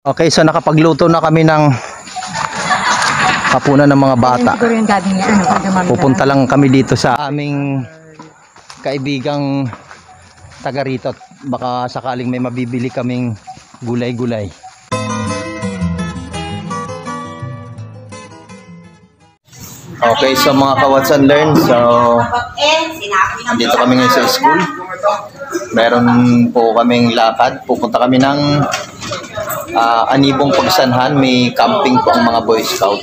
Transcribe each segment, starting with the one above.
Okay, so nakapagluto na kami ng hapunan ng mga bata. Pupunta lang kami dito sa aming kaibigang taga rito. Baka sakaling may mabibili kaming gulay-gulay. Okay, so mga ka-Watch and Learn, so andito kami ngayon sa school. Meron po kaming lakad. Pupunta kami ng Anibong Pagsanhan. May camping po ang mga Boy Scout.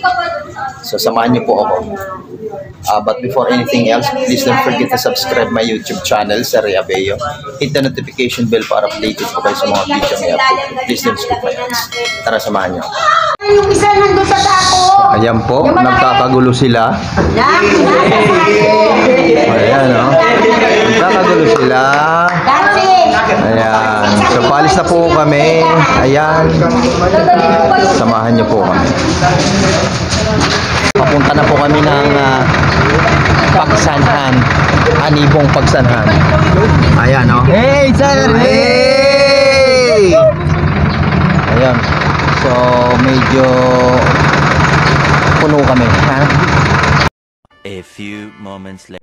So samahan niyo po ako. But before anything else, please don't forget to subscribe my YouTube channel, Sir Abeo. Hit the notification bell para updated po kayo sa mga video may upload. Please don't skip my ads. Tara, samahan niyo. Yung isa nandun sa tako. Ayan po, nagkakagulo sila. Ayan, no? Nagkakagulo sila. Ayan. So, palis na po kami. Ayan. Samahan niyo po kami. Papunta na po kami ng Pagsanhan. Anibong Pagsanhan. Ayan, no? Hey, sir! Hey! Ayan. So, medyo puno kami, ha? A few moments later.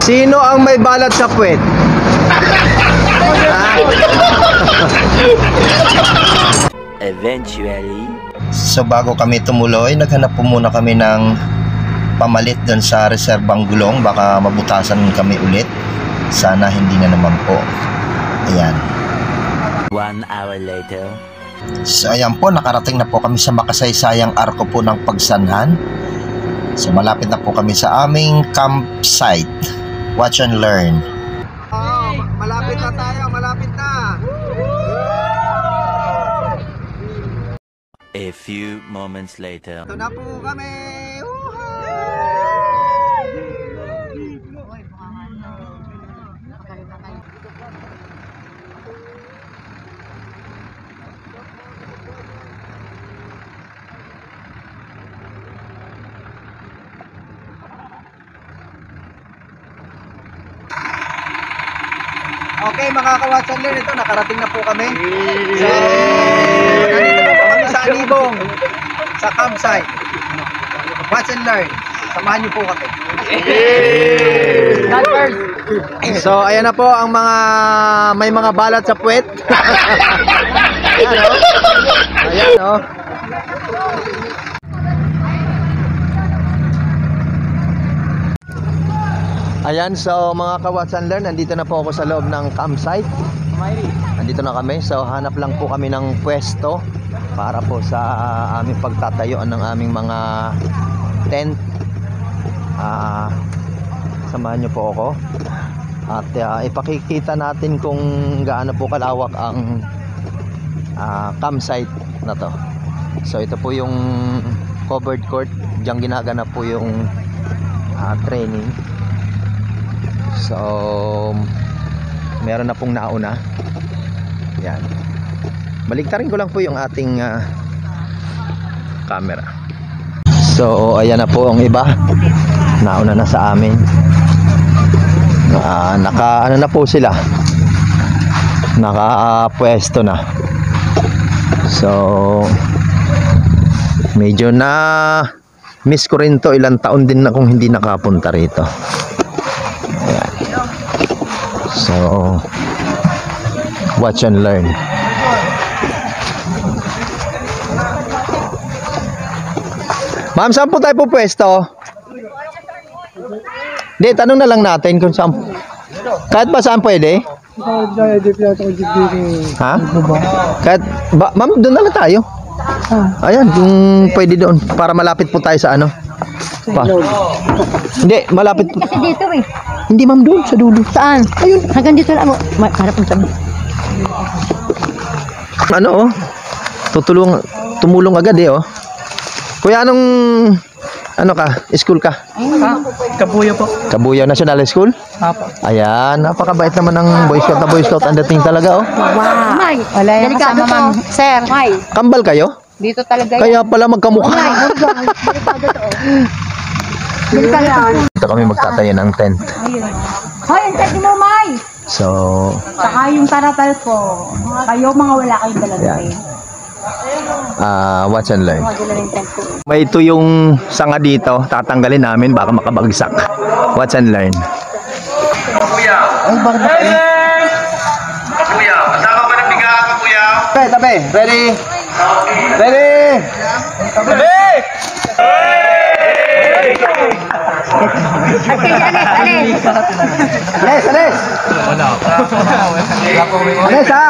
Sino ang may balat sa puwet? Eventually. So bago kami tumuloy, naghanap po muna kami ng pamalit dun sa reserbang gulong. Baka mabutasan kami ulit. Sana hindi na naman po. Ayan. 1 hour later. So ayan po, nakarating na po kami sa makasaysayang arko po ng Pagsanhan. So malapit na po kami sa aming campsite. Watch and learn. Oh, malapit na tayo, malapit na. A few moments later. Ito na po kami. Okay, mga ka-Watch and Learn, ito nakarating na po kami. So, nandito na po kami sa Anibong, sa campsite. Watch and Learn, samahan niyo po kami. So, ayan na po ang mga may mga balat sa puwet. Ayan, o. Ayan, o. Ayan, so mga ka-Watch and Learn, nandito na po ako sa loob ng campsite. Nandito na kami, so hanap lang po kami ng pwesto para po sa aming pagtatayuan ng aming mga tent. Samahan niyo po ako at ipakikita natin kung gaano po kalawak ang campsite na to. So ito po yung covered court, diyan ginaganap po yung training. So meron na pong nauna. Yan. Baliktarin ko lang po yung ating camera. So ayan na po ang iba. Nauna na sa amin. Naka ano na po sila. Naka-pwesto na. So medyo na miss ko rin to. Ilang taon din na kung hindi nakapunta rito. Ayan. So watch and learn. Ma'am, saan po tayo po pwesto? Hindi, tanong na lang natin kung saan. Kahit ba saan pwede? Ha? Kahit ba, ma'am, doon na lang tayo. Ayan, kung pwede doon para malapit po tayo sa ano. Pa. Hindi, malapit po. Kasi dito eh. Hindi ma'am, doon sa dulo. Saan? Ayun. Hanggang dito lang mo. Harap mo sabi. Ano oh? Tumulong agad eh oh. Kuya, anong ano ka? School ka? Kabuyo po. Kabuyaw National School? Apo. Ayan, napakabait naman ng Boy Scout na Boy Scout ang dating talaga oh. Wow. Wala yung kasama, ma'am. Sir. May. Kambal kayo? Dito talaga Kaya pala magkamukha. Delikado to. Delikado to. Dito kami magtatayo ng tent. Hoy, ang tent mo, May. So, Saka yung taratal ko. Kayo mga wala kayong dalaga. watch and learn. Dala yung tent ko. May ito yung sanga dito, tatanggalin namin baka makabagsak. Watch and learn. Ay, bakit ba kayo? Kuya, kasama ba ng biga ka, kuya? Tabi, ready? Ready? Tabi! Alis, alis! Alis ha!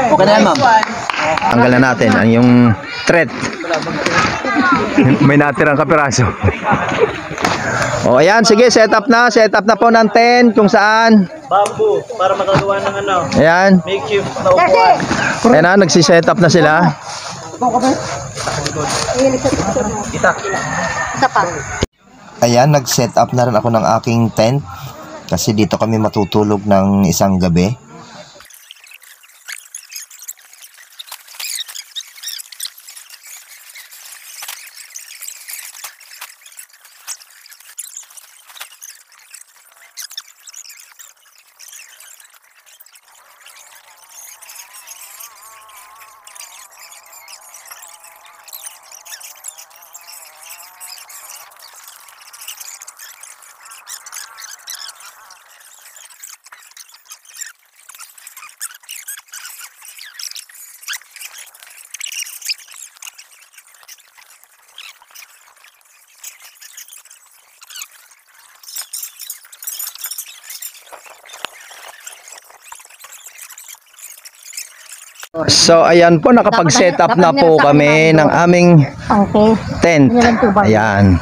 Okay na yan, ma'am. Tanggalan natin ang yung thread. May natirang kapiraso. O ayan, sige, set up na po ng tent kung saan. Bamboo, para makagawa ng ano, Ayan. makeshift na upuan. Ayan na, nagsiset up na sila. Ayan, nag-set up na rin ako ng aking tent. Kasi dito kami matutulog ng isang gabi. So ayan po, nakapag-set up na po kami ng aming Okay. tent. Ayan.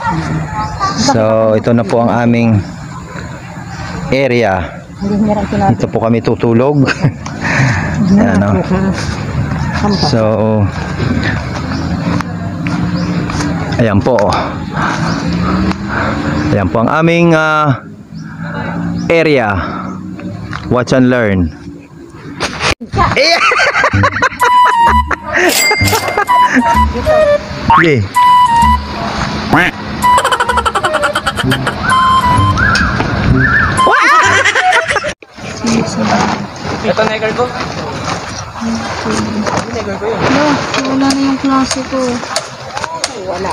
So ito na po ang aming area. Dito po kami tutulog. Ayan o. So ayan po. Ayan po ang aming area. Watch and learn. Okay. Ito necker ko. Necker ko yun. Wala na yung klase ko. Wala.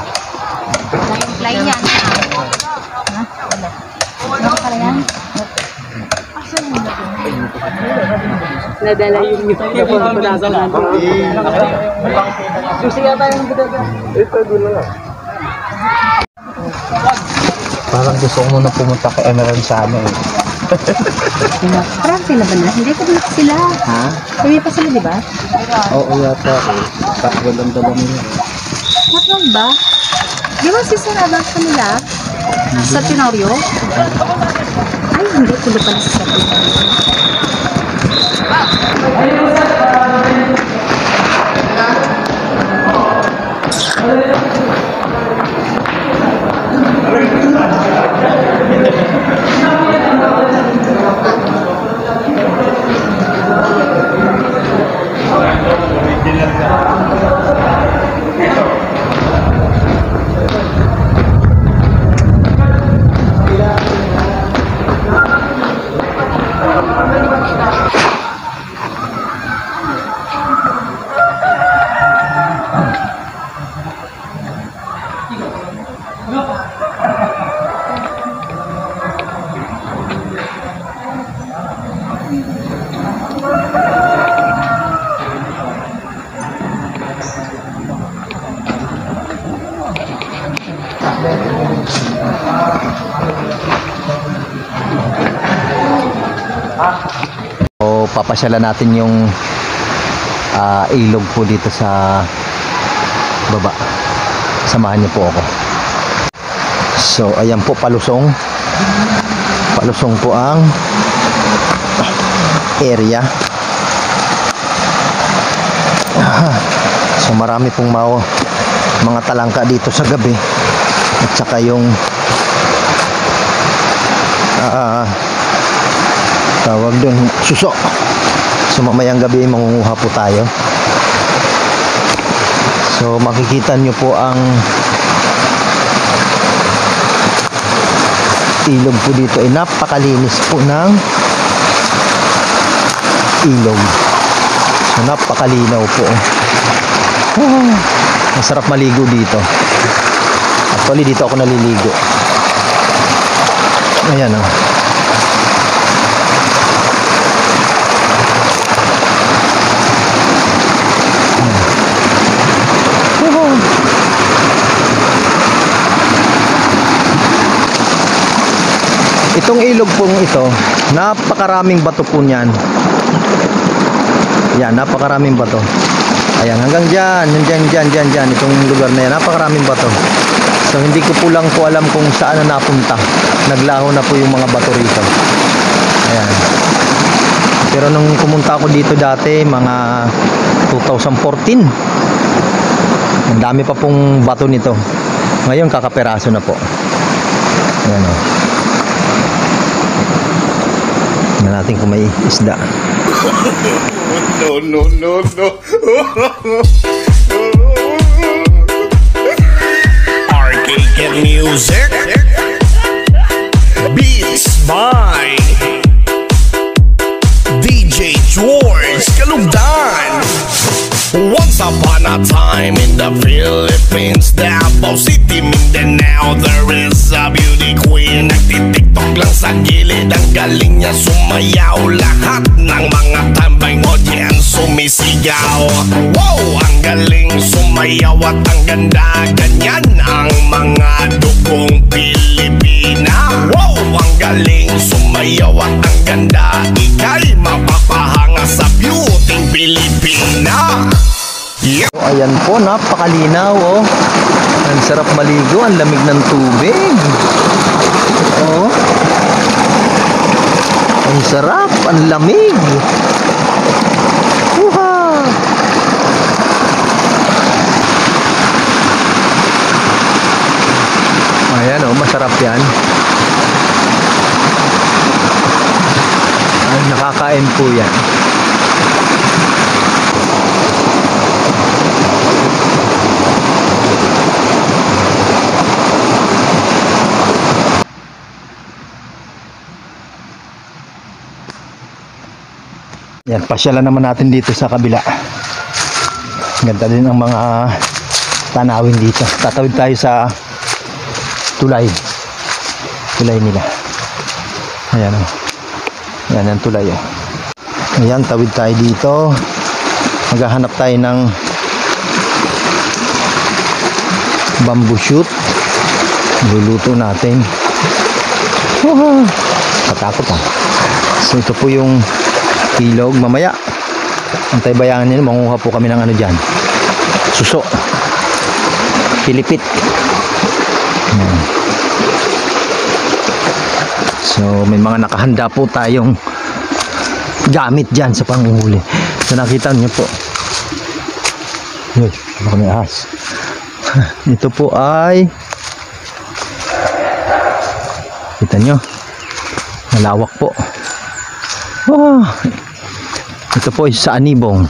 Fly yan. Ha? Wala. Wala pala yan? Asan mo na ito? Nadala yung uniform ko na sa Susi yata yung budaga. Ito, dulo lang. Parang gusto ko muna pumunta kay Emerald sana eh. Parang sila ba na? Hindi ko na sila. Ha? Hindi pa sila, di ba? Oo yata eh. Walang dala nila. Matwag ba? Di ba si Sir Abang kanila? Sa Tenorio? Ay, hindi. Tulo pala sa Tenorio. So, papasyalan natin yung ilog po dito sa baba. Samahan niyo po ako. So, ayan po, palusong. Palusong po ang area. So, marami pong mga talangka dito sa gabi. At saka yung tawag dun, suso. So, mamayang gabi mangunguha po tayo. So, makikita nyo po ang ilog po dito ay napakalinis po ng ilog. So, napakalinaw po. Masarap maligo dito. Actually, dito ako naliligo. Ayan o. Itong ilog pong ito, napakaraming bato po niyan. Yan, napakaraming bato. Ayan, hanggang dyan, dyan. Itong lugar na yan, napakaraming bato. So, hindi ko po lang po alam kung saan na napunta. Naglaho na po yung mga bato rito. Ayan. Pero nung pumunta ako dito dati, mga 2014, ang dami pa pong bato nito. Ngayon, kakaperaso na po. Ayan o. Tingnan natin kung may isda. No. Arcade music. Beats by DJ George Kalugdan. Once upon a time in the Philippines, Davao City, Mindanao, there is a beauty queen. Nagtitiktok lang sa gilid, ang galing niya sumayaw. Lahat ng mga tambay audience sumisigaw. Wow, ang galing sumayaw at ang ganda. Ganyan ang mga dugong Pilipina. Wow, ang galing sumayaw at ang ganda. Ika'y mapapahanga sa beauty Pilipina. Yeah. So, ayan po, napakalinaw oh. Ang sarap maligo, ang lamig ng tubig. Oh. Ang sarap, ang lamig. Uha. Ayan oh, masarap yan. Ay, nakakain po yan. Yan, pasyalan naman natin dito sa kabila. Ganda din ang mga tanawin dito. Tatawid tayo sa tulay. Tulay nila. Ayan o. Ayan ang tulay o. Ayan, tawid tayo dito. Maghahanap tayo ng bamboo shoot. Luluto natin. Katakot ha. So ito po yung ilog. Mamaya antay bayangan nila, manguha po kami ng ano dyan, suso, pilipit. So may mga nakahanda po tayong gamit dyan sa panguhuli. So nakita nyo po, yun, kami ahas. Ito po ay, kita nyo, malawak po. Oh, ito po ay sa Anibong,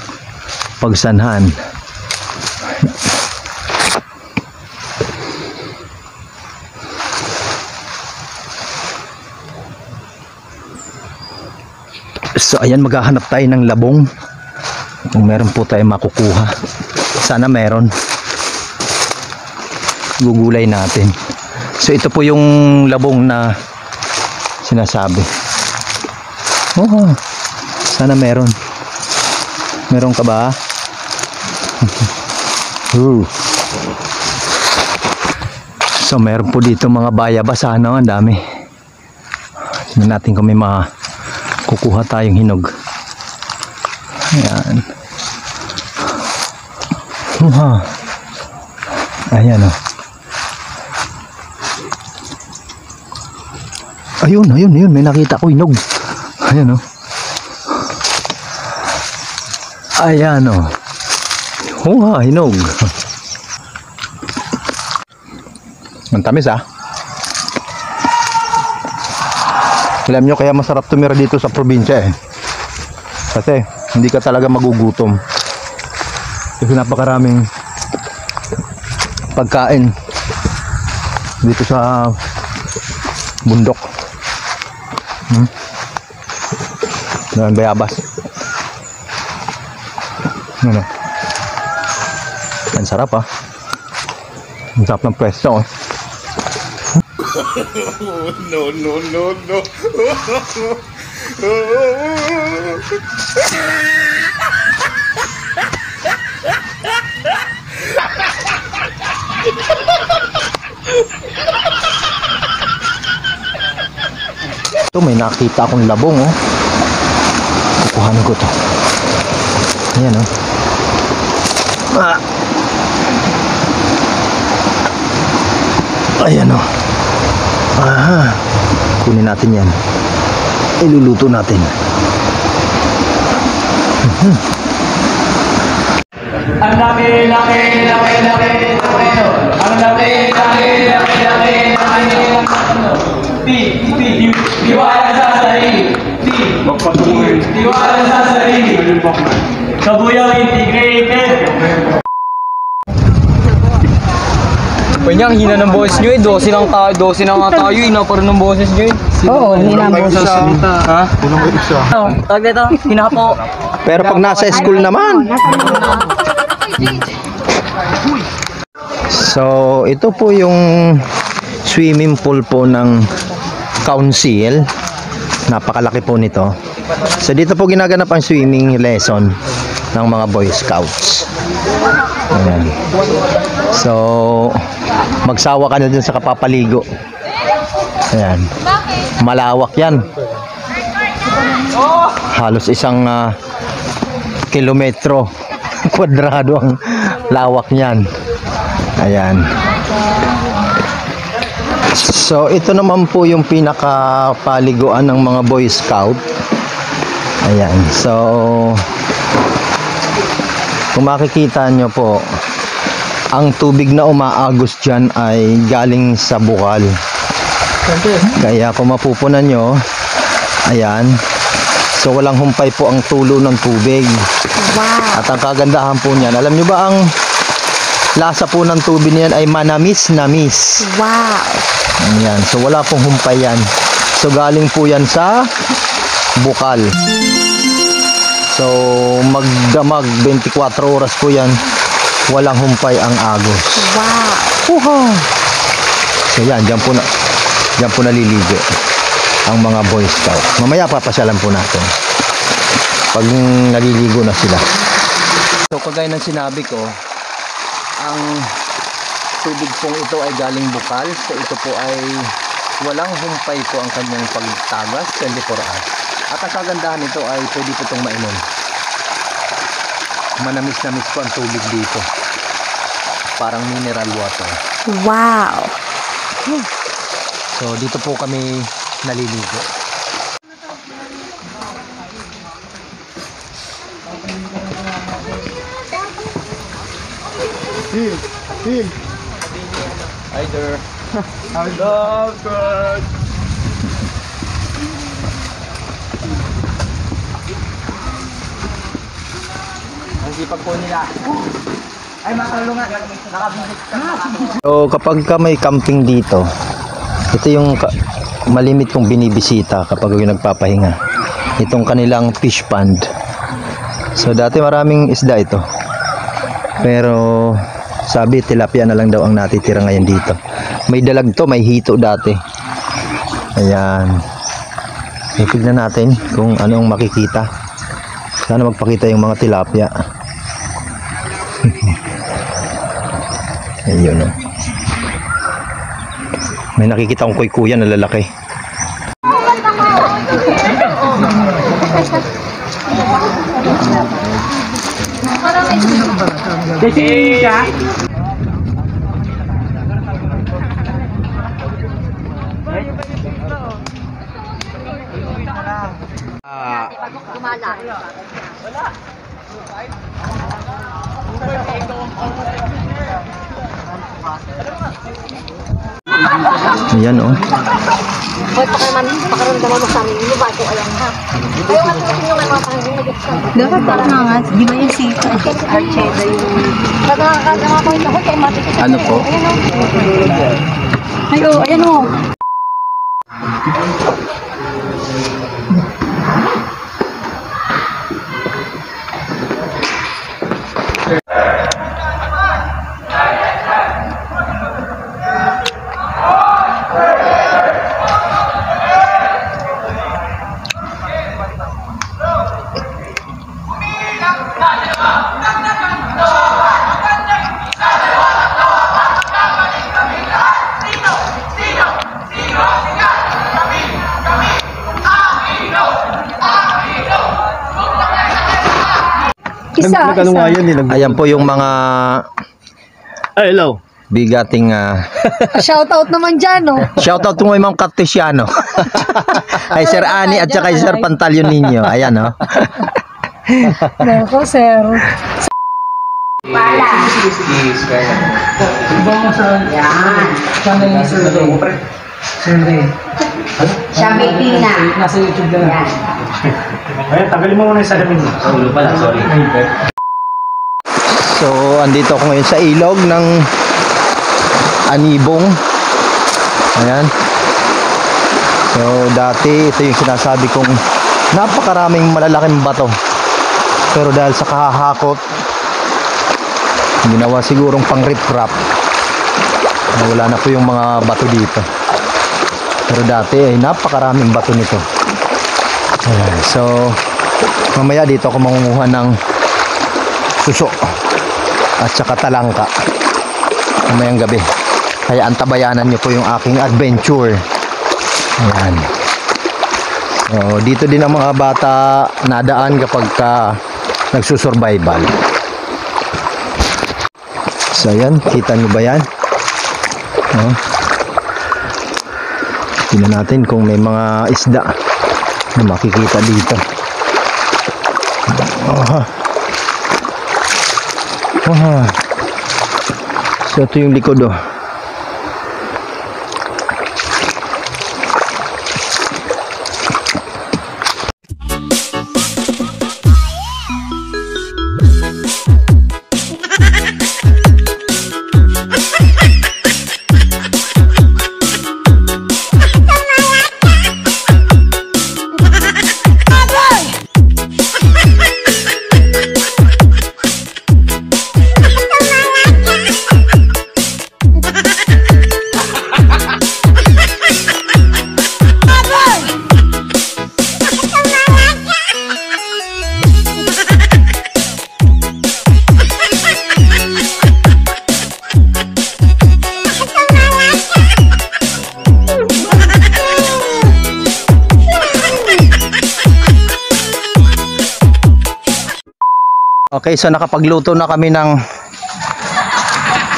Pagsanhan. So ayan, maghahanap tayo ng labong. Kung meron po tayo makukuha, sana meron. Gugulay natin. So ito po yung labong na sinasabi. Oh, sana meron. Meron ka ba? So meron po dito mga bayabas, ano, ang dami. Tingnan natin kung may makukuha tayong hinog. Ayan. Ayan o. Ayun, may nakita ko hinog. Ayan, oh. Ayan, oh. Oo, hinog. Ang tamis, ah. Alam nyo, kaya masarap tumira dito sa probinsya, eh. Kasi hindi ka talaga magugutom. Kasi napakaraming pagkain dito sa bundok. Dengan bayabas. Ano? Ang sarap, ah. Ang sarap ng pwesto, oh. No. Ito, may nakita akong labong, oh. Kukuhanin ko to. Ayan, oh. Ayan, oh. Kunin natin yan. Iluluto natin. Ang laki. Ang laki. Tiwala sa sarili. Tiwala sa sarili. Kabuyang integrated. Kanya, ang hina ng boses nyo eh. 12 na nga tayo. Hina pa rin ng boses nyo eh. Oo, hina ang boses. Ha? Tawag nito, hina po. Pero pag nasa school naman. So, ito po yung swimming pool po ng council. Napakalaki po nito. So, dito po ginaganap ang swimming lesson ng mga Boy Scouts. Ayan. So, magsawa ka na dun sa kapapaligo. Ayan. Malawak yan. Halos isang kilometro kwadrado ang lawak niyan. Ayan. So, ito naman po yung pinakapaliguan ng mga Boy Scout. Ayan. So, kung makikita nyo po, ang tubig na umaagos dyan ay galing sa bukal. Kaya kung mapupunan nyo, ayan, so walang humpay po ang tulo ng tubig. Wow. At ang kagandahan po niyan, alam nyo ba ang lasa po ng tubig niyan ay manamis-namis. Wow. Ayan, so wala pong humpay yan. So galing po yan sa bukal. So magdamag 24 oras po yan, walang humpay ang agos. Wow. So yan, dyan po naliligo ang mga Boy Scout. Mamaya papasyalan po natin pag naliligo na sila. So kagaya ng sinabi ko, ang tubig pong ito ay galing bukal. So ito po ay walang humpay po ang kanyang pagtagas 24 hours. At ang kagandahan nito ay pwede po itong mainom. Manamis-namis po ang tubig dito. Parang mineral water. Wow. So dito po kami naliligo. Hi there. I love God. Ang sipag po nila. Ay, makalungan. Nakabisit ka. So kapag ka may camping dito, ito yung malimit kong binibisita kapag yung nagpapahinga. Itong kanilang fish pond. So dati maraming isda ito. Pero sabi tilapia na lang daw ang natitira ngayon dito. May dalag to, may hito dati. Ayan. Tignan natin kung anong makikita. Sana magpakita yung mga tilapia. Ayun, oh. May nakikita akong kuy-kuya na lalaki. Jessica. Pag gumala. Ayan oh. Hoy, pakaramdaman mo sa amin. Hindi ba ito alam ha? Ayaw nga tuloy yung mga pangingin. Dapat parang nga. Di ba yung si Archeda yung... Pagkakakadama ko ito. Hoy, kay mati ko. Ano po? Ayan o. Ayan o. Nag-ano nga yan eh. Ayan po yung mga Ay, hello. bigating Shoutout naman dyan o. shoutout po kay Ma'am Cartesiano. Ay Sir Ani at saka kay Sir Pantalyon ninyo. Ayan oh. Nako, sir. Siya may pina. Nasa YouTube na. Ay, tagalin mo muna yung salamin mo. Ulo pala, sorry. So andito ako ngayon sa ilog ng Anibong. Ayan. So dati ito yung sinasabi kong napakaraming malalaking bato. Pero dahil sa kahahakot, ginawa sigurong pang riprap. Wala na po yung mga bato dito. Pero dati ay napakaraming bato nito. Ayan. So mamaya dito ako mangunguha ng suso at saka talangka mamayang gabi. Kaya antabayanan nyo po yung aking adventure. Ayan. So dito din ang mga bata nadaan kapag nagsusurvival. So ayan, kita nyo ba yan? Tingnan natin kung may mga isda na makikita dito. So ito yung likod oh. Okay, so nakapagluto na kami ng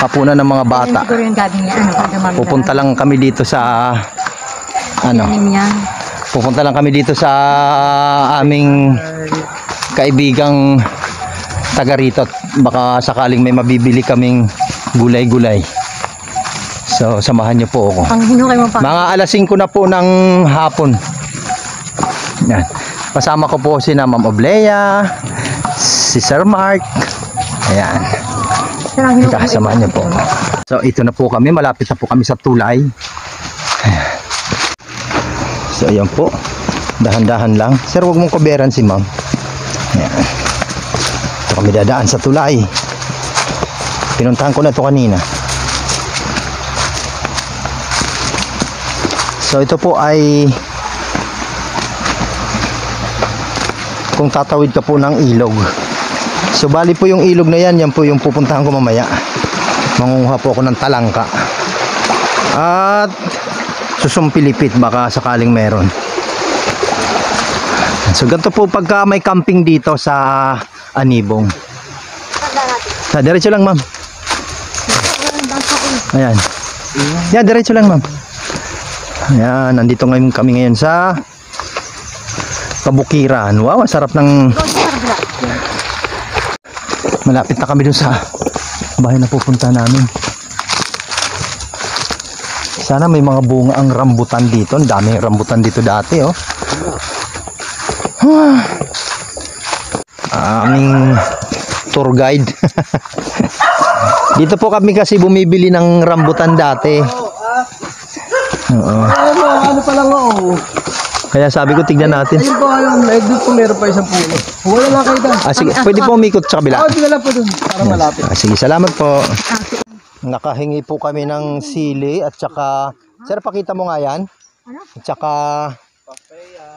hapunan ng mga bata. Siguro yung gabi niya. Pupunta lang kami dito sa pupunta lang kami dito sa aming kaibigang taga rito. Baka sakaling may mabibili kaming gulay-gulay. So samahan niyo po ako. Mga alas 5 na po ng hapon. Yan. Kasama ko po si Ma'am Oblea, si Sir Mark. Ayan. Kasamahan niyo po. So ito na po kami, malapit na po kami sa tulay. Ayan. So ayan po. Dahan-dahan lang. Sir, huwag mong koberan si Ma'am. Ayan. Ito kami dadaan sa tulay. Pinuntahan ko na ito kanina. So ito po ay kung tatawid ka po ng ilog. So bali po yung ilog na yan, yan po yung pupuntahan ko mamaya. Mangunguha po ako ng talangka at susumpilipit baka sakaling meron. So ganito po pagka may camping dito sa Anibong. Sa diretso lang ma'am. Ayan. Yan, diretso lang ma'am. Ayan, nandito ngayon kami ngayon sa kabukiran. Wow, ang sarap ng... Malapit na kami dun sa bahay na pupunta namin. Sana may mga bunga ang rambutan dito. Ang daming rambutan dito dati, oh. Aming tour guide. Dito po kami kasi bumibili ng rambutan dati. Oo. Ano pa lang ako? Kaya sabi ko tignan natin. Ayun po yung doon po meron pa isang puno. Wala lang kayo doon. Sige, pwede po umikot sa kabila. Sige lang po doon para malapit. Sige, salamat po. Nakahingi po kami ng sili at saka, sir, pakita mo nga yan. At saka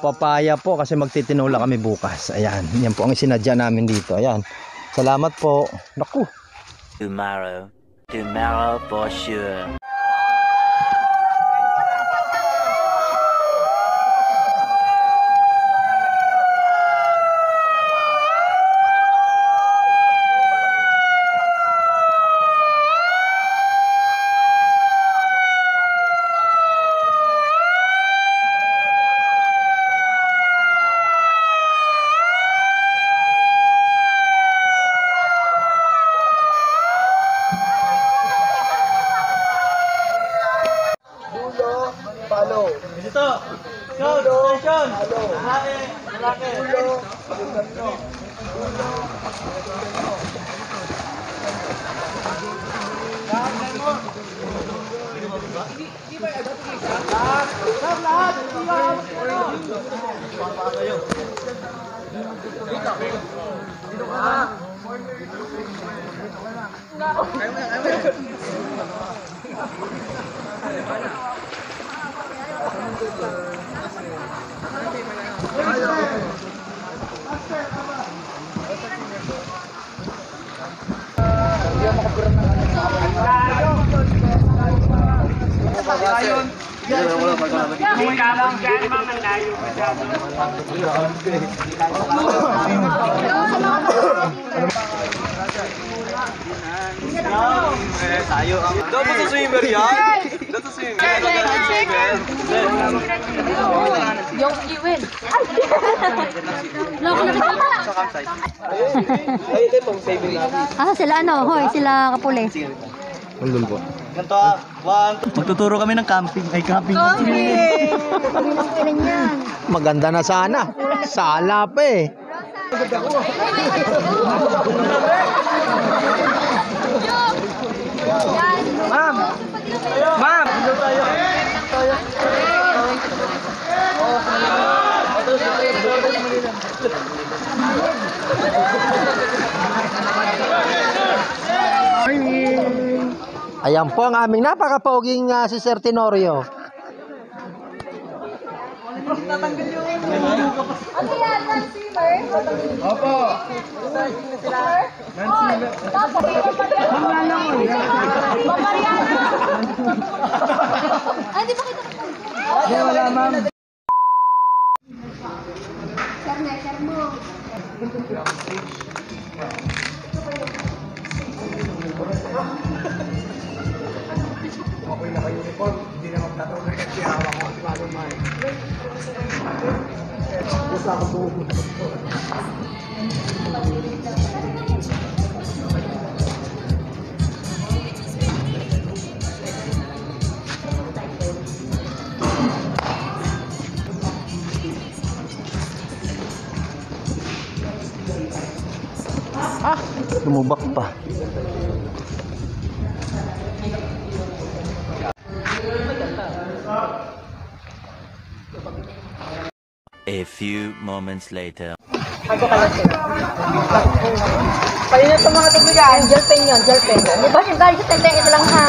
papaya po kasi magtitinula kami bukas. Ayan, yan po ang isinadya namin dito. Ayan, salamat po. Naku. Tomorrow for sure. Yung iwin. Loko na kita. Sila ano? Hoy, sila kapuli. Nandun po. Magtuturo kami ng camping. Ay, camping. Maganda na sana. Sala pa eh. Ma'am! Ma'am! Ayan po ang aming napakapoging si Sir Tenorio. Ano yan? Non-swimmer? Opo. Mamariana! Ay, di ba kita? Wala, ma'am. Sir mo. Okay na ka-uniform. Hindi na magtatawag kasi hawak ko. Paano man? Basta ako po. Lumubak pa. A few moments later. Pwede na sa mga tubigan. Gel pen yun, gel pen. Di ba yung galing sa tente? Ito lang ha.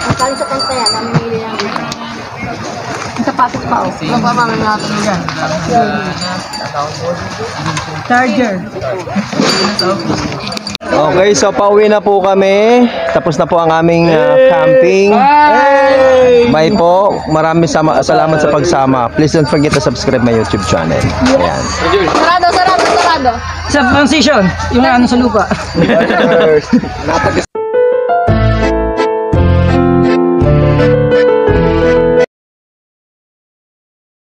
Ang galing sa tente yan. Namimili lang. Ang sapatos pa oh. Ano pa mami mga tubigan? Charger. Okay, so pauwi na po kami. Tapos na po ang aming camping. Bye po. Maraming salamat sa pagsama. Please don't forget to subscribe my YouTube channel. Ayan. Sarado. Sa transition, yung ano sa lupa.